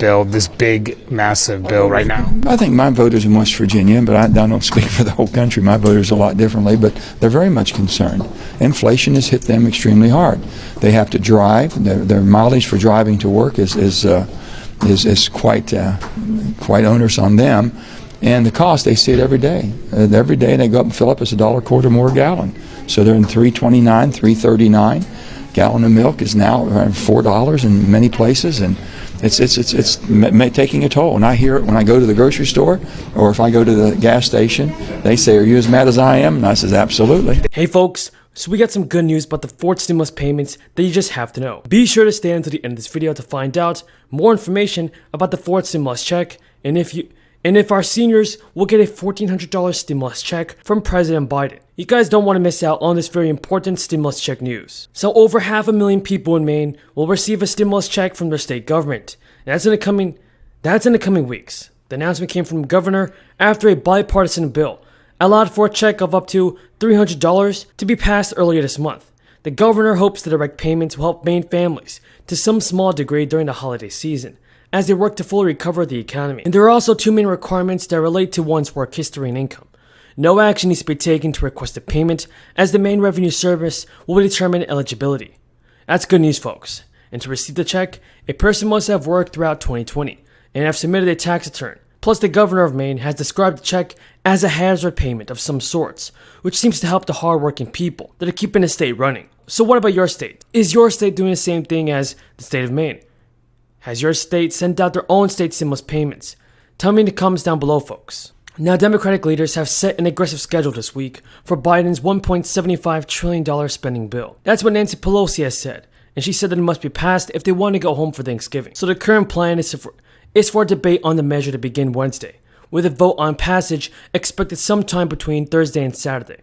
bill, this big, massive bill right now? I think my voters in West Virginia, but I don't speak for the whole country, my voters a lot differently, but they're very much concerned. Inflation has hit them extremely hard. They have to drive. Their mileage for driving to work is quite onerous on them. And the cost, they see it every day. Every day they go up and fill up, it's $1.25 more a gallon. So they're in $3.29, $3.39. Gallon of milk is now around $4 in many places, and it's taking a toll. And I hear it when I go to the grocery store, or if I go to the gas station. They say, "Are you as mad as I am?" And I says, "Absolutely." Hey folks, so we got some good news about the fourth stimulus payments that you just have to know. Be sure to stay until the end of this video to find out more information about the fourth stimulus check, and if our seniors will get a $1,400 stimulus check from President Biden. You guys don't want to miss out on this very important stimulus check news. So over 500,000 people in Maine will receive a stimulus check from their state government. That's in the coming weeks. The announcement came from the governor after a bipartisan bill allowed for a check of up to $300 to be passed earlier this month. The governor hopes the direct payments will help Maine families to some small degree during the holiday season, as they work to fully recover the economy. And there are also two main requirements that relate to one's work history and income. No action needs to be taken to request a payment, as the Maine Revenue Service will determine eligibility. That's good news, folks. And to receive the check, a person must have worked throughout 2020 and have submitted a tax return. Plus, the governor of Maine has described the check as a hazard payment of some sorts, which seems to help the hardworking people that are keeping the state running. So what about your state? Is your state doing the same thing as the state of Maine? Has your state sent out their own state stimulus payments? Tell me in the comments down below, folks. Now, Democratic leaders have set an aggressive schedule this week for Biden's $1.75 trillion spending bill. That's what Nancy Pelosi has said, and she said that it must be passed if they want to go home for Thanksgiving. So the current plan is for a debate on the measure to begin Wednesday, with a vote on passage expected sometime between Thursday and Saturday.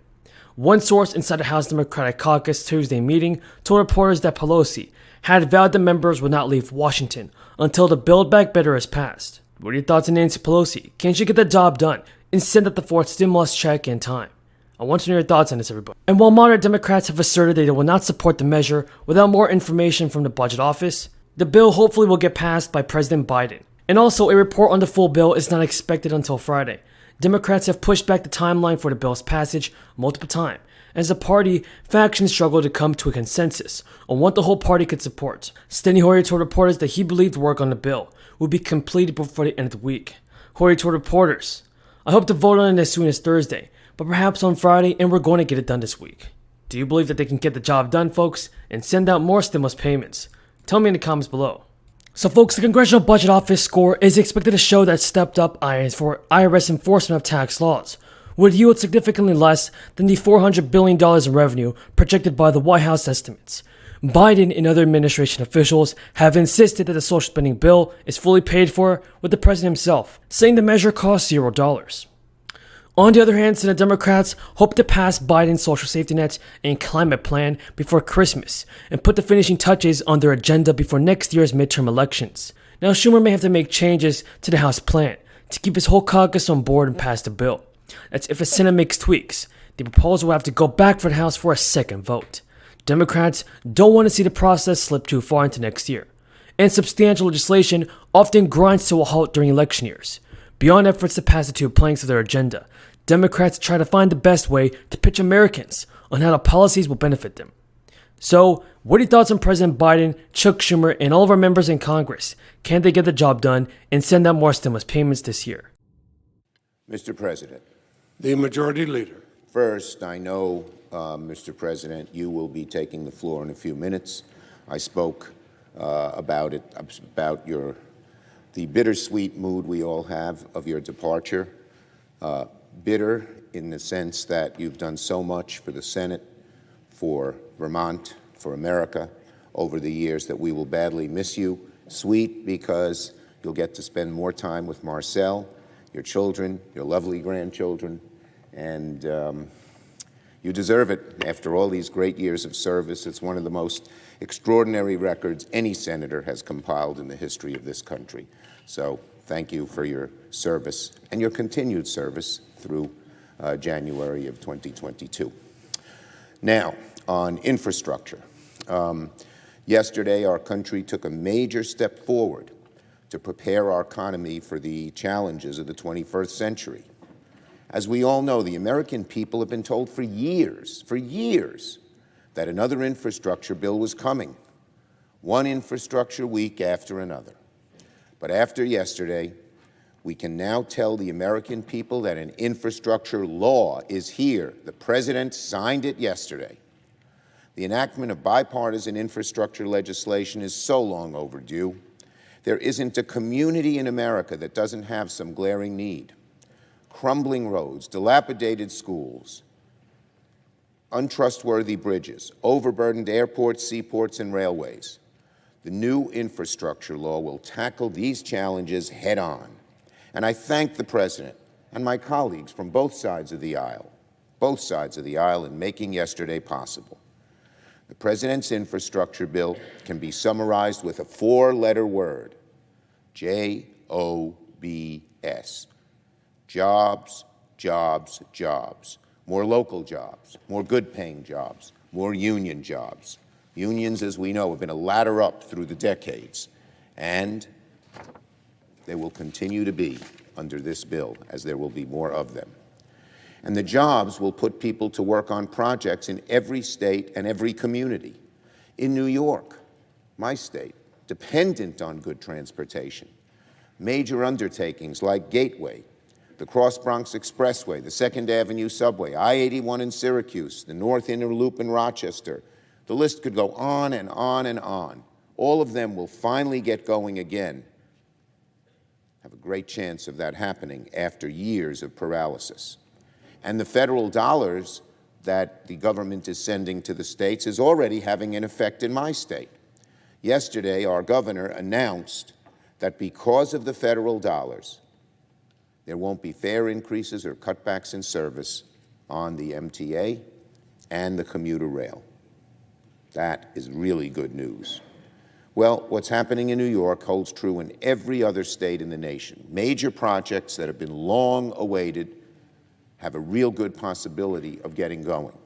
One source inside the House Democratic Caucus Tuesday meeting told reporters that Pelosi had vowed that members would not leave Washington until the Build Back Better is passed. What are your thoughts on Nancy Pelosi? Can she get the job done and send out the fourth stimulus check in time? I want to know your thoughts on this, everybody. And while moderate Democrats have asserted they will not support the measure without more information from the budget office, the bill hopefully will get passed by President Biden. And also, a report on the full bill is not expected until Friday. Democrats have pushed back the timeline for the bill's passage multiple times, as the party factions struggle to come to a consensus on what the whole party could support. Steny Hoyer told reporters that he believed work on the bill would be completed before the end of the week. Hoyer told reporters, "I hope to vote on it as soon as Thursday, but perhaps on Friday, and we're going to get it done this week." Do you believe that they can get the job done, folks, and send out more stimulus payments? Tell me in the comments below. So folks, the Congressional Budget Office score is expected to show that stepped up IRS enforcement of tax laws would yield significantly less than the $400 billion in revenue projected by the White House estimates. Biden and other administration officials have insisted that the social spending bill is fully paid for, with the president himself saying the measure costs $0. On the other hand, Senate Democrats hope to pass Biden's social safety net and climate plan before Christmas and put the finishing touches on their agenda before next year's midterm elections. Now, Schumer may have to make changes to the House plan to keep his whole caucus on board and pass the bill. That's if the Senate makes tweaks. The proposal will have to go back for the House for a second vote. Democrats don't want to see the process slip too far into next year, and substantial legislation often grinds to a halt during election years. Beyond efforts to pass the two planks of their agenda, Democrats try to find the best way to pitch Americans on how the policies will benefit them. So, what are your thoughts on President Biden, Chuck Schumer, and all of our members in Congress? Can they get the job done and send out more stimulus payments this year? Mr. President. The Majority Leader. First, I know, Mr. President, you will be taking the floor in a few minutes. I spoke about the bittersweet mood we all have of your departure. Bitter in the sense that you've done so much for the Senate, for Vermont, for America over the years that we will badly miss you. Sweet because you'll get to spend more time with Marcel, your children, your lovely grandchildren, and you deserve it after all these great years of service. It's one of the most extraordinary records any senator has compiled in the history of this country. So thank you for your service and your continued service through January of 2022. Now, on infrastructure. Yesterday, our country took a major step forward to prepare our economy for the challenges of the 21st century. As we all know, the American people have been told for years, that another infrastructure bill was coming, one infrastructure week after another. But after yesterday, we can now tell the American people that an infrastructure law is here. The President signed it yesterday. The enactment of bipartisan infrastructure legislation is so long overdue. There isn't a community in America that doesn't have some glaring need. Crumbling roads, dilapidated schools, untrustworthy bridges, overburdened airports, seaports, and railways. The new infrastructure law will tackle these challenges head on. And I thank the President and my colleagues from both sides of the aisle in making yesterday possible. The President's infrastructure bill can be summarized with a four-letter word: J-O-B-S. Jobs, jobs, jobs. More local jobs, more good-paying jobs, more union jobs. Unions, as we know, have been a ladder up through the decades, and they will continue to be under this bill, as there will be more of them. And the jobs will put people to work on projects in every state and every community. In New York, my state, dependent on good transportation, major undertakings like Gateway, the Cross Bronx Expressway, the 2nd Avenue Subway, I-81 in Syracuse, the North Inner Loop in Rochester. The list could go on and on and on. All of them will finally get going again. Have a great chance of that happening after years of paralysis. And the federal dollars that the government is sending to the states is already having an effect in my state. Yesterday, our governor announced that because of the federal dollars, there won't be fare increases or cutbacks in service on the MTA and the commuter rail. That is really good news. Well, what's happening in New York holds true in every other state in the nation. Major projects that have been long awaited have a real good possibility of getting going.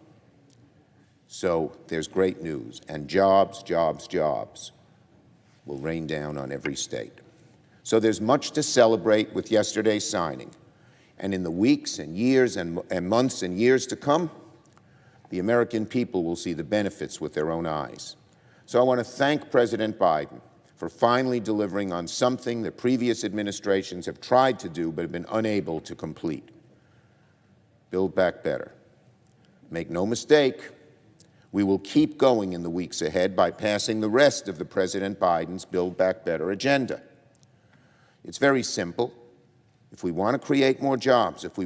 So there's great news, and jobs, jobs, jobs will rain down on every state. So there's much to celebrate with yesterday's signing. And in the weeks and years and months and years to come, the American people will see the benefits with their own eyes. So I want to thank President Biden for finally delivering on something that previous administrations have tried to do but have been unable to complete. Build Back Better. Make no mistake, we will keep going in the weeks ahead by passing the rest of the President Biden's Build Back Better agenda. It's very simple. If we want to create more jobs, if we